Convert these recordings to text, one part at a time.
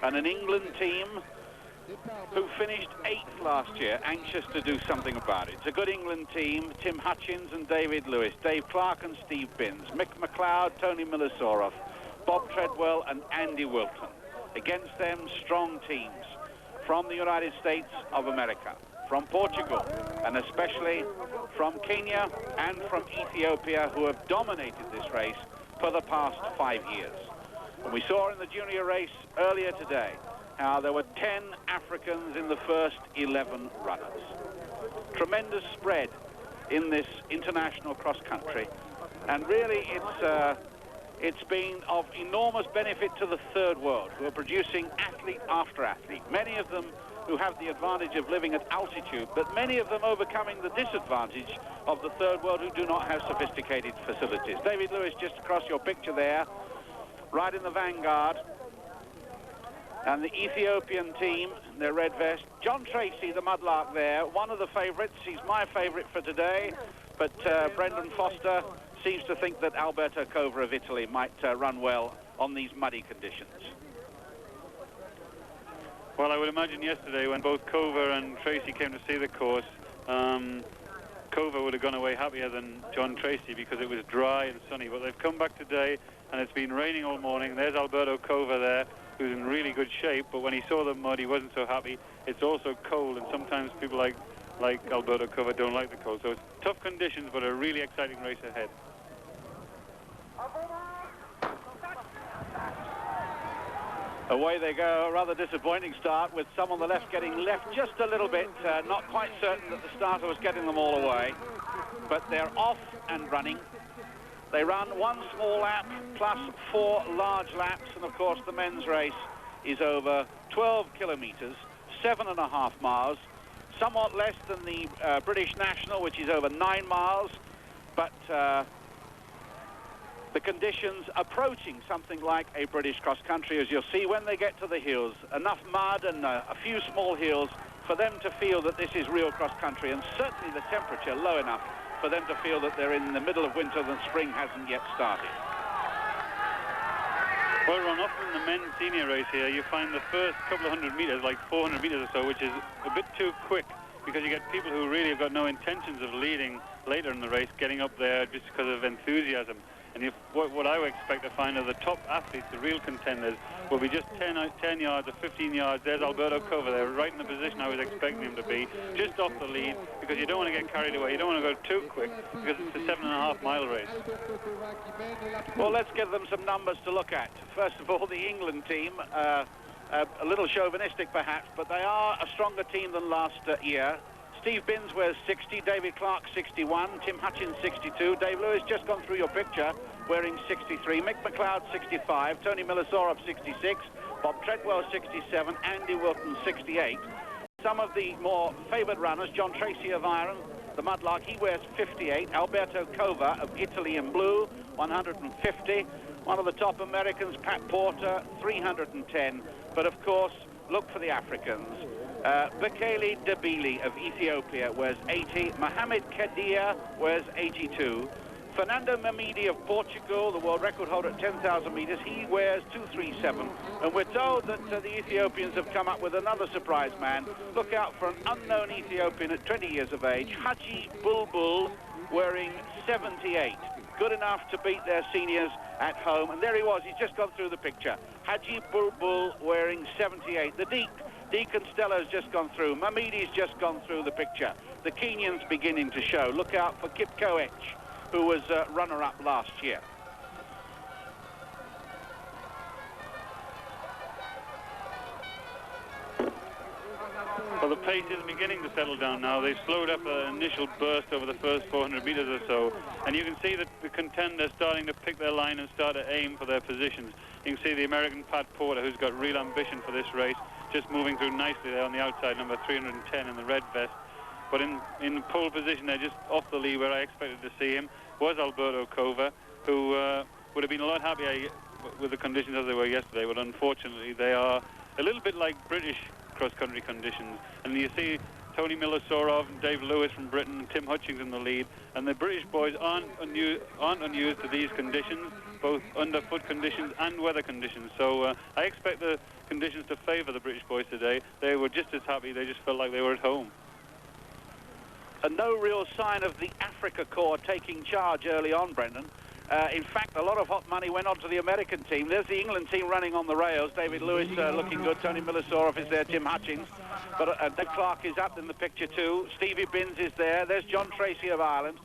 and an England team who finished 8th last year, anxious to do something about it. It's a good England team: Tim Hutchins and David Lewis, Dave Clark and Steve Binns, Mick McLeod, Tony Milosorov, Bob Treadwell and Andy Wilton. Against them, strong teams from the United States of America, from Portugal, and especially from Kenya and from Ethiopia, who have dominated this race for the past 5 years. And we saw in the junior race earlier today how there were 10 Africans in the first 11 runners. Tremendous spread in this international cross-country, and really it's been of enormous benefit to the third world, who are producing athlete after athlete, many of them who have the advantage of living at altitude, but many of them overcoming the disadvantage of the third world, who do not have sophisticated facilities. David Lewis just across your picture there, right in the vanguard. And the Ethiopian team, their red vest. John Tracy, the mudlark there, one of the favourites. He's my favourite for today, but Brendan Foster seems to think that Alberto Cova of Italy might run well on these muddy conditions. Well, I would imagine yesterday when both Cova and Tracy came to see the course, Cova would have gone away happier than John Tracy because it was dry and sunny. But they've come back today and it's been raining all morning. There's Alberto Cova there, who's in really good shape, but when he saw the mud, he wasn't so happy. It's also cold, and sometimes people like Alberto Cova don't like the cold. So it's tough conditions, but a really exciting race ahead. Away they go. A rather disappointing start, with some on the left getting left just a little bit. Not quite certain that the starter was getting them all away, but they're off and running. They run one small lap plus 4 large laps, and of course the men's race is over 12 kilometres, 7.5 miles, somewhat less than the British National, which is over 9 miles, but the conditions approaching something like a British cross-country, as you'll see when they get to the hills. Enough mud and a few small hills for them to feel that this is real cross-country, and certainly the temperature low enough for them to feel that they're in the middle of winter, that spring hasn't yet started. Well, Ron, often in the men's senior race here, you find the first couple of 100 metres, like 400 metres or so, which is a bit too quick, because you get people who really have got no intentions of leading later in the race, getting up there just because of enthusiasm. And what I would expect to find are the top athletes, the real contenders, will be just 10 yards or 15 yards. There's Alberto Cova there, right in the position I was expecting him to be, just off the lead, because you don't want to get carried away. You don't want to go too quick, because it's a 7.5 mile race. Well, let's give them some numbers to look at. First of all, the England team, a little chauvinistic perhaps, but they are a stronger team than last year. Steve Binns wears 60, David Clark 61, Tim Hutchins 62, Dave Lewis just gone through your picture wearing 63, Mick McLeod 65, Tony Milosorov 66, Bob Treadwell 67, Andy Wilton 68. Some of the more favoured runners, John Tracy of Ireland, the mudlark, he wears 58, Alberto Cova of Italy in blue 150, one of the top Americans, Pat Porter 310, but of course look for the Africans. Bekele Debele of Ethiopia wears 80. Mohamed Kadia wears 82. Fernando Mamidi of Portugal, the world record holder at 10,000 metres, he wears 237. And we're told that the Ethiopians have come up with another surprise man. Look out for an unknown Ethiopian at 20 years of age, Haji Bulbul, wearing 78. Good enough to beat their seniors at home. And there he was, he's just gone through the picture. Haji Bulbul wearing 78. The Deacon Steller's just gone through. Mamidi's just gone through the picture. The Kenyans beginning to show. Look out for Kip Koech, who was runner-up last year. Well, the pace is beginning to settle down now. They've slowed up an initial burst over the first 400 metres or so, and you can see that the contenders starting to pick their line and start to aim for their positions. You can see the American Pat Porter, who's got real ambition for this race, just moving through nicely there on the outside, number 310 in the red vest. But in pole position there, just off the lead where I expected to see him, was Alberto Cova, who would have been a lot happier with the conditions as they were yesterday, but unfortunately they are a little bit like British cross-country conditions. And you see Tony Milosorov and Dave Lewis from Britain and Tim Hutchings in the lead. And the British boys aren't unused to these conditions, both underfoot conditions and weather conditions. So I expect the conditions to favour the British boys today. They were just as happy, they just felt like they were at home. And no real sign of the Africa Corps taking charge early on, Brendan. In fact, a lot of hot money went on to the American team. There's the England team running on the rails. David Lewis looking good. Tony Milosorov is there. Tim Hutchings. But Dave Clark is up in the picture too. Stevie Binns is there. There's John Tracy of Ireland.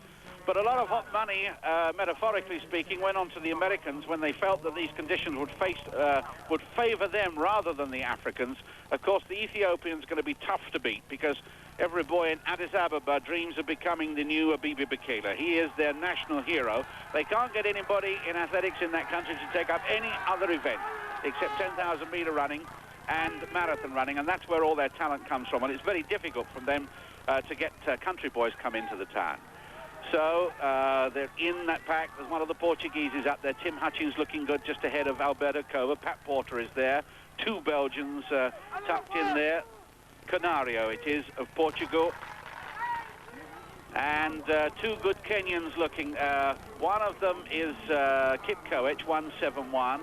But a lot of hot money, metaphorically speaking, went on to the Americans when they felt that these conditions would favour them rather than the Africans. Of course, the Ethiopians are going to be tough to beat because every boy in Addis Ababa dreams of becoming the new Abibi Bikila. He is their national hero. They can't get anybody in athletics in that country to take up any other event except 10,000 metre running and marathon running, and that's where all their talent comes from. And it's very difficult for them to get country boys come into the town. So they're in that pack. There's one of the Portuguese up there. Tim Hutchings looking good just ahead of Alberto Cova. Pat Porter is there. Two Belgians tucked in there. Canario it is of Portugal. And two good Kenyans looking. One of them is Kipkoech, 171.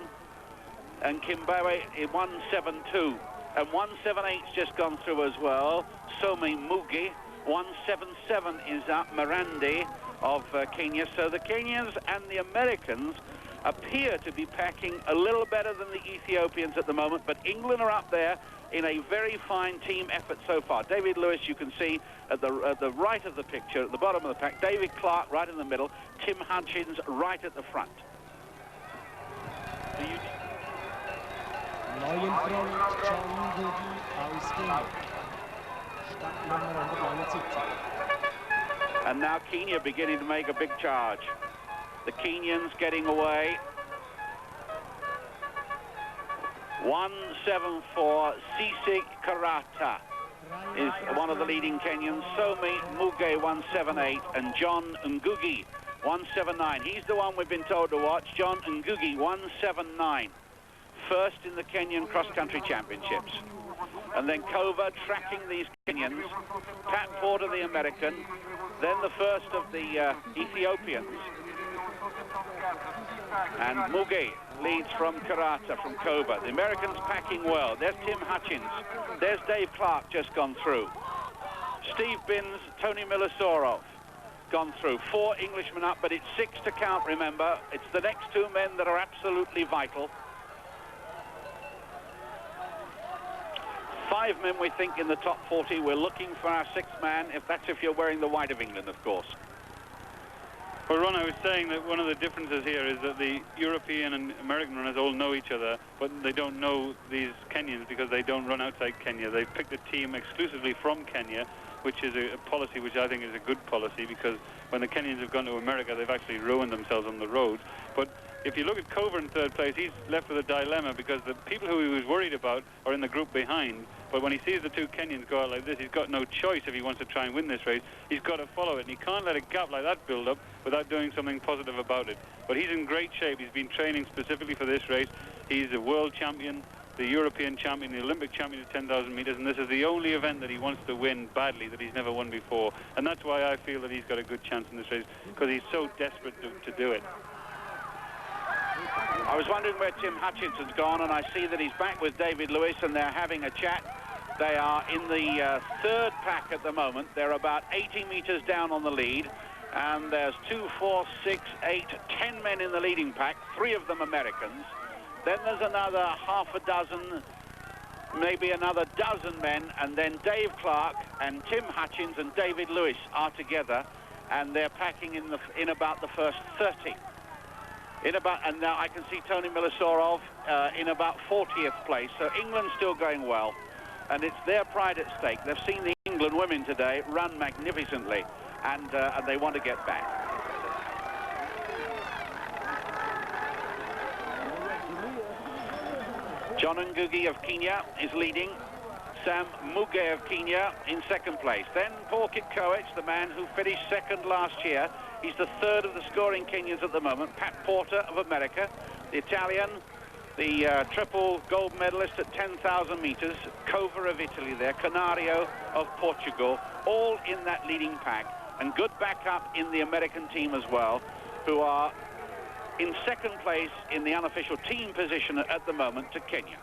And Kimbawe, 172. And 178's just gone through as well. Somi Mugi. 177 is up, Mirandi of Kenya. So the Kenyans and the Americans appear to be packing a little better than the Ethiopians at the moment, but England are up there in a very fine team effort so far. David Lewis, you can see at the right of the picture, at the bottom of the pack. David Clark right in the middle. Tim Hutchings right at the front. And now Kenya beginning to make a big charge. The Kenyans getting away. 174, Sisi Karata is one of the leading Kenyans. Somi Muge, 178, and John Ngugi, 179. He's the one we've been told to watch. John Ngugi, 179. First in the Kenyan cross-country championships. And then Kova tracking these Kenyans, Pat Porter the American, then the first of the Ethiopians. And Muge leads from Karata, from Kova. The Americans packing well. There's Tim Hutchings. There's Dave Clark just gone through. Steve Binns, Tony Milosorov gone through. 4 Englishmen up, but it's 6 to count, remember. It's the next 2 men that are absolutely vital. 5 men, we think, in the top 40. We're looking for our 6th man, if you're wearing the white of England, of course. Well, Ron, I was saying that one of the differences here is that the European and American runners all know each other, but they don't know these Kenyans because they don't run outside Kenya. They've picked a team exclusively from Kenya, which is a policy which I think is a good policy, because when the Kenyans have gone to America, they've actually ruined themselves on the roads. But if you look at Kova in 3rd place, he's left with a dilemma because the people who he was worried about are in the group behind. But when he sees the 2 Kenyans go out like this, he's got no choice if he wants to try and win this race. He's got to follow it, and he can't let a gap like that build up without doing something positive about it. But he's in great shape. He's been training specifically for this race. He's a world champion, the European champion, the Olympic champion at 10,000 metres, and this is the only event that he wants to win badly, that he's never won before. And that's why I feel that he's got a good chance in this race, because he's so desperate to do it. I was wondering where Tim Hutchings has gone, and I see that he's back with David Lewis, and they're having a chat. They are in the 3rd pack at the moment. They're about 80 metres down on the lead, and there's 2, 4, 6, 8, 10 men in the leading pack, 3 of them Americans. Then there's another half a dozen, maybe another dozen men, and then Dave Clark and Tim Hutchings and David Lewis are together, and they're packing in about the first 30. And now I can see Tony Milosorov in about 40th place. So England's still going well, and it's their pride at stake. They've seen the England women today run magnificently, and they want to get back. John Ngugi of Kenya is leading. Sam Muge of Kenya in 2nd place. Then Paul Kipkoech, the man who finished 2nd last year. He's the 3rd of the scoring Kenyans at the moment. Pat Porter of America, the Italian, the triple gold medalist at 10,000 meters, Cova of Italy there, Canario of Portugal, all in that leading pack, and good backup in the American team as well, who are in second place in the unofficial team position at the moment to Kenya.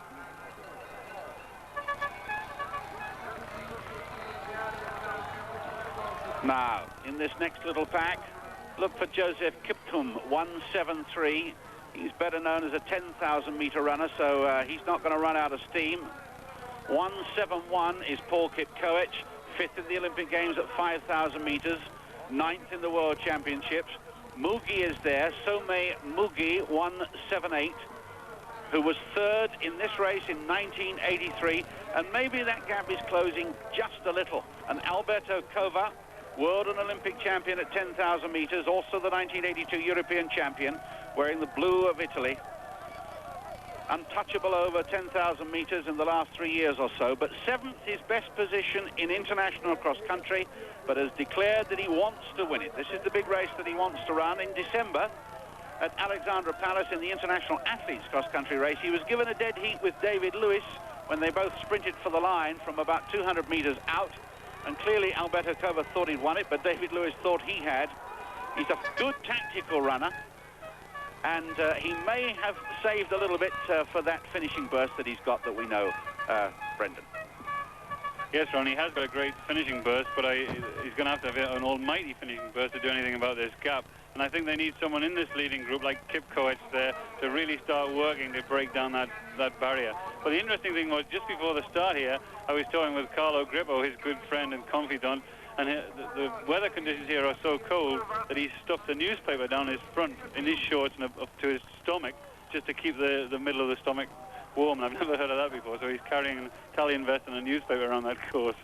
Now, in this next little pack, look for Joseph Kiptum, 173. He's better known as a 10,000 meter runner, so he's not going to run out of steam. 171 is Paul Kipkoech, 5th in the Olympic Games at 5,000 meters, 9th in the World Championships. Ngugi is there, Some Ngugi, 178, who was 3rd in this race in 1983, and maybe that gap is closing just a little. And Alberto Cova, world and Olympic champion at 10,000 meters, also the 1982 European champion, wearing the blue of Italy. Untouchable over 10,000 meters in the last 3 years or so, but 7th his best position in international cross-country, but has declared that he wants to win it. This is the big race that he wants to run. In December at Alexandra Palace in the international athletes cross-country race, he was given a dead heat with David Lewis when they both sprinted for the line from about 200 meters out, and clearly Alberto Cova thought he'd won it, but David Lewis thought he had. He's a good tactical runner, and he may have saved a little bit for that finishing burst that he's got that we know, Brendan. Yes, Ron, he has got a great finishing burst, but he's going to have an almighty finishing burst to do anything about this gap. And I think they need someone in this leading group like Kipkoech there to really start working to break down that barrier. But the interesting thing was, just before the start here, I was talking with Carlo Grippo, his good friend and confidant, and the weather conditions here are so cold that he stuffed a newspaper down his front in his shorts and up to his stomach just to keep the middle of the stomach warm. I've never heard of that before, so he's carrying an Italian vest and a newspaper around that course.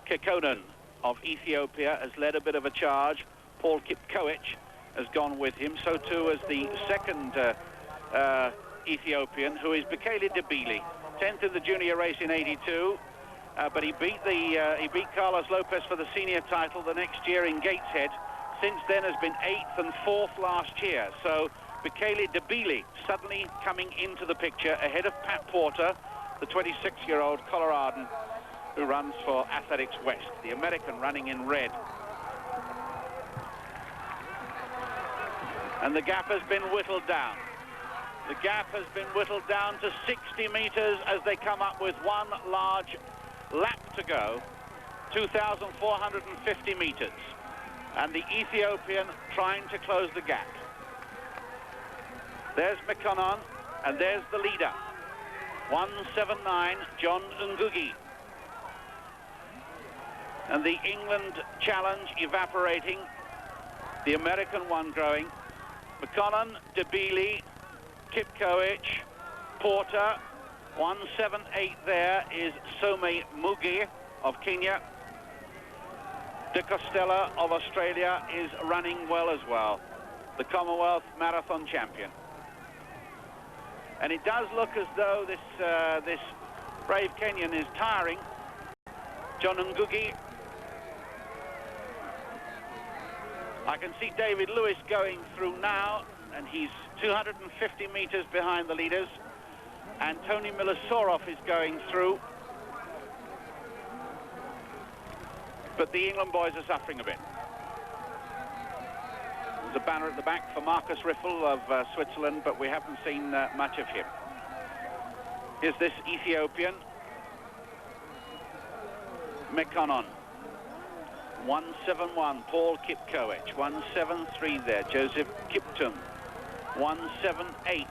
Mekonnen of Ethiopia has led a bit of a charge. Paul Kipkoech has gone with him, so too as the second Ethiopian, who is Bekele Debele, 10th in the junior race in 82. But he beat Carlos Lopez for the senior title the next year in Gateshead. Since then has been 8th and 4th last year. So Bekele Debele suddenly coming into the picture ahead of Pat Porter, the 26-year-old Coloradan who runs for Athletics West, the American running in red. And the gap has been whittled down. The gap has been whittled down to 60 meters as they come up with one large lap to go, 2,450 meters, and the Ethiopian trying to close the gap. There's Mekonnen, and there's the leader, 179, John Ngugi. And the England challenge evaporating, the American one growing. Mekonnen, Debele, Kipkoech, Porter. 178 there is Some Ngugi of Kenya. De Costella of Australia is running well as well, the Commonwealth Marathon champion. And it does look as though this brave Kenyan is tiring. John Ngugi. I can see David Lewis going through now, and he's 250 meters behind the leaders. And Tony Milosorov is going through. But the England boys are suffering a bit. There's a banner at the back for Marcus Riffel of Switzerland, but we haven't seen much of him. Here's this Ethiopian, Mekonnen. 171, Paul Kipkoech. 173 there, Joseph Kiptum. 178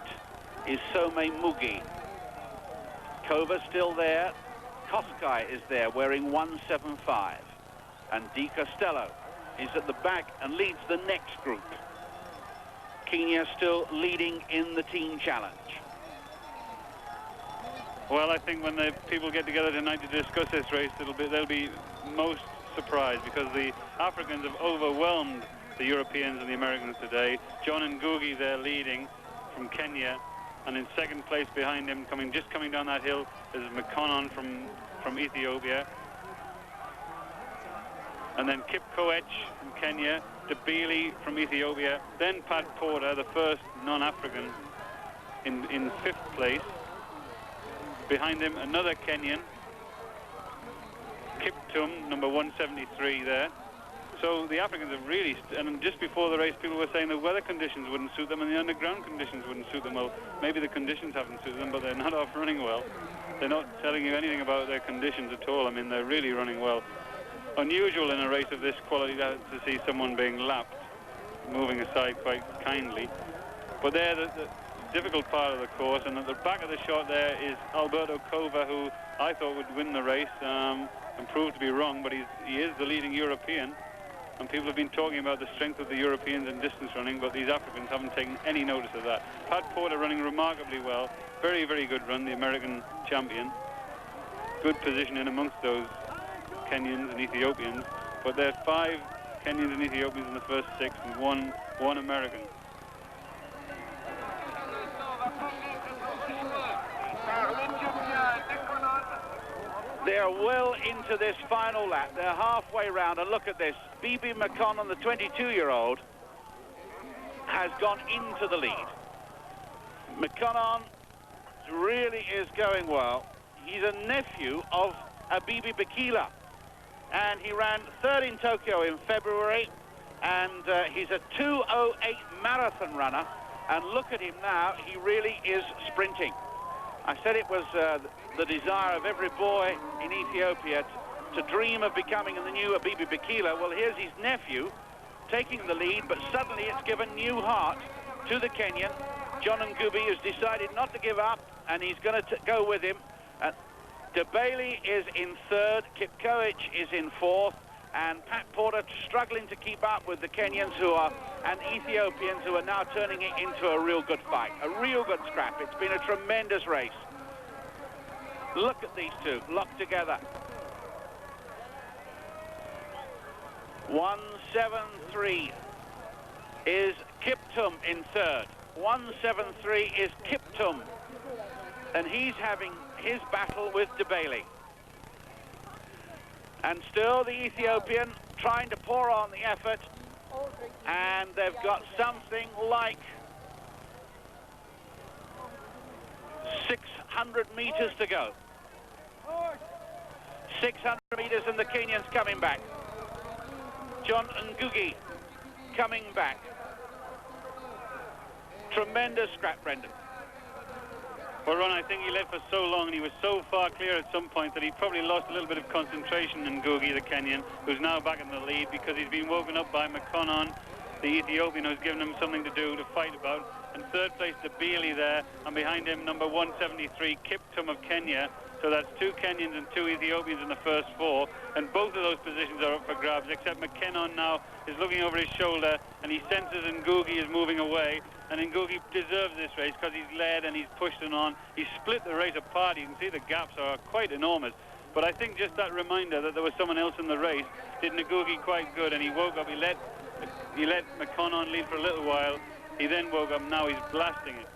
is Some Ngugi. Cova still there. Koskai is there wearing 175. And De Costello is at the back and leads the next group. Kenya still leading in the team challenge. Well, I think when the people get together tonight to discuss this race, they'll be most surprised, because the Africans have overwhelmed the Europeans and the Americans today. John Ngugi there leading from Kenya, and in second place behind him, just coming down that hill, is Mekonnen from Ethiopia. And then Kipkoech from Kenya, Debele from Ethiopia, then Pat Porter, the first non-African in 5th place. Behind him, another Kenyan, Kiptum, number 173 there. So the Africans have really, and just before the race, people were saying the weather conditions wouldn't suit them and the underground conditions wouldn't suit them. Well, maybe the conditions haven't suited them, but they're not off running well. They're not telling you anything about their conditions at all. I mean, they're really running well. Unusual in a race of this quality to see someone being lapped, moving aside quite kindly. But they're the difficult part of the course, and at the back of the shot there is Alberto Cova, who I thought would win the race, and proved to be wrong, but he is the leading European. And people have been talking about the strength of the Europeans in distance running, but these Africans haven't taken any notice of that. Pat Porter running remarkably well. Very, very good run, the American champion. Good position in amongst those Kenyans and Ethiopians. But there are 5 Kenyans and Ethiopians in the first 6 and one American. They're well into this final lap. They're halfway round, and look at this. Bibi Mekonnen, the 22-year-old, has gone into the lead. Mekonnen really is going well. He's a nephew of Bibi Bikila, and he ran 3rd in Tokyo in February, and he's a 2:08 marathon runner, and look at him now. He really is sprinting. I said it was the desire of every boy in Ethiopia to dream of becoming the new Bibi Bikila. Well, here's his nephew taking the lead, but suddenly it's given new heart to the Kenyan. John Ngugi has decided not to give up, and he's going to go with him. Debele is in 3rd, Kipkoech is in 4th, and Pat Porter struggling to keep up with the Kenyans and Ethiopians who are now turning it into a real good fight, a real good scrap. It's been a tremendous race. Look at these two locked together. 173 is Kiptum in 3rd. 173 is Kiptum, and he's having his battle with Debele. And still the Ethiopian trying to pour on the effort, and they've got something like 600 meters to go. 600 meters, and the Kenyans coming back. John Ngugi coming back. Tremendous scrap, Brendan. Well, Ron, I think he led for so long and he was so far clear at some point that he probably lost a little bit of concentration in Ngugi, the Kenyan, who's now back in the lead because he's been woken up by Mekonnen, the Ethiopian, who's given him something to do, to fight about. And 3rd place, Debele there, and behind him, number 173, Kiptum of Kenya. So that's 2 Kenyans and 2 Ethiopians in the first 4, and both of those positions are up for grabs, except Mekonnen now is looking over his shoulder, and he senses Ngugi is moving away, and Ngugi deserves this race because he's led and he's pushed it on. He's split the race apart. You can see the gaps are quite enormous. But I think just that reminder that there was someone else in the race did Ngugi quite good, and he woke up. He let Mekonnen lead for a little while. He then woke up. Now he's blasting it.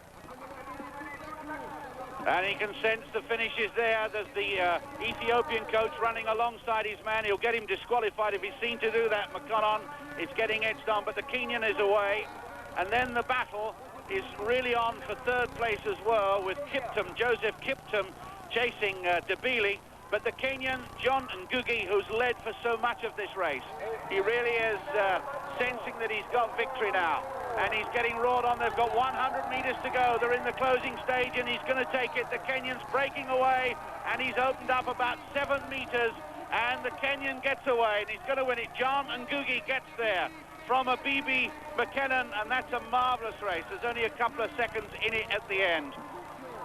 And he can sense the finish is there. There's the Ethiopian coach running alongside his man. He'll get him disqualified if he's seen to do that. Mekonnen is getting edged on, but the Kenyan is away. And then the battle is really on for 3rd place as well, with Kiptum, Joseph Kiptum, chasing Debele. But the Kenyan, John Ngugi, who's led for so much of this race, he really is sensing that he's got victory now. And he's getting roared on. They've got 100 meters to go. They're in the closing stage, and he's going to take it. The Kenyan's breaking away, and he's opened up about 7 meters, and the Kenyan gets away, and he's going to win it. John Ngugi gets there from Bibi Mekonnen, and that's a marvelous race. There's only a couple of seconds in it at the end.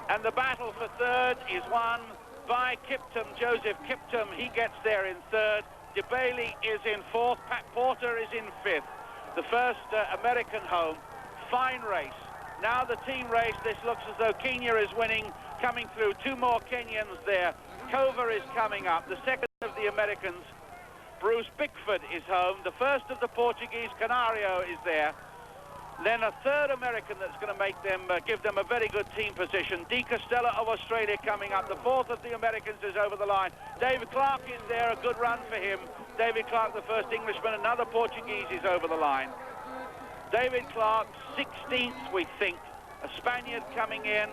And the battle for 3rd is won by Kiptum, Joseph Kiptum. He gets there in 3rd. Debele is in 4th. Pat Porter is in 5th. The first American home. Fine race. Now the team race. This looks as though Kenya is winning, coming through. 2 more Kenyans there. Cova is coming up. The second of the Americans, Bruce Bickford, is home. The first of the Portuguese, Canario, is there. Then a 3rd American that's going to make them, give them a very good team position. De Castella of Australia coming up. The 4th of the Americans is over the line. David Clark is there, a good run for him. David Clark, the first Englishman. Another Portuguese is over the line. David Clark, 16th, we think, a Spaniard coming in,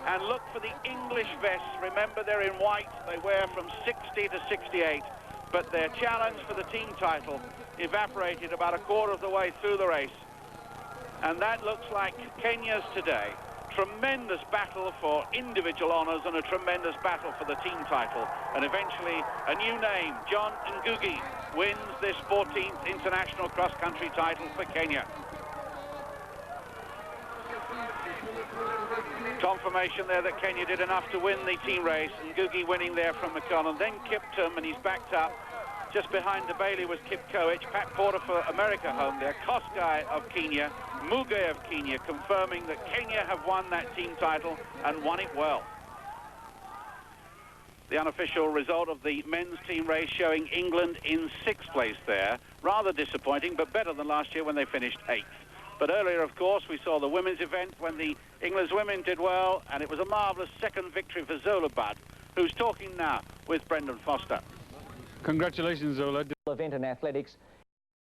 and look for the English vests. Remember, they're in white. They wear from 60 to 68, but their challenge for the team title evaporated about a quarter of the way through the race. And that looks like Kenya's today. Tremendous battle for individual honours and a tremendous battle for the team title. And eventually, a new name, John Ngugi, wins this 14th international cross-country title for Kenya. Confirmation there that Kenya did enough to win the team race. Ngugi winning there from Mekonnen. Then Kiptum, and he's backed up. Just behind the Bailey was Kip Koech. Pat Porter for America home there. Kosgei of Kenya, Ngugi of Kenya, confirming that Kenya have won that team title and won it well. The unofficial result of the men's team race showing England in 6th place there. Rather disappointing, but better than last year when they finished 8th. But earlier, of course, we saw the women's event when the England's women did well, and it was a marvellous second victory for Zola Budd, who's talking now with Brendan Foster. Congratulations, Zola. Event in athletics.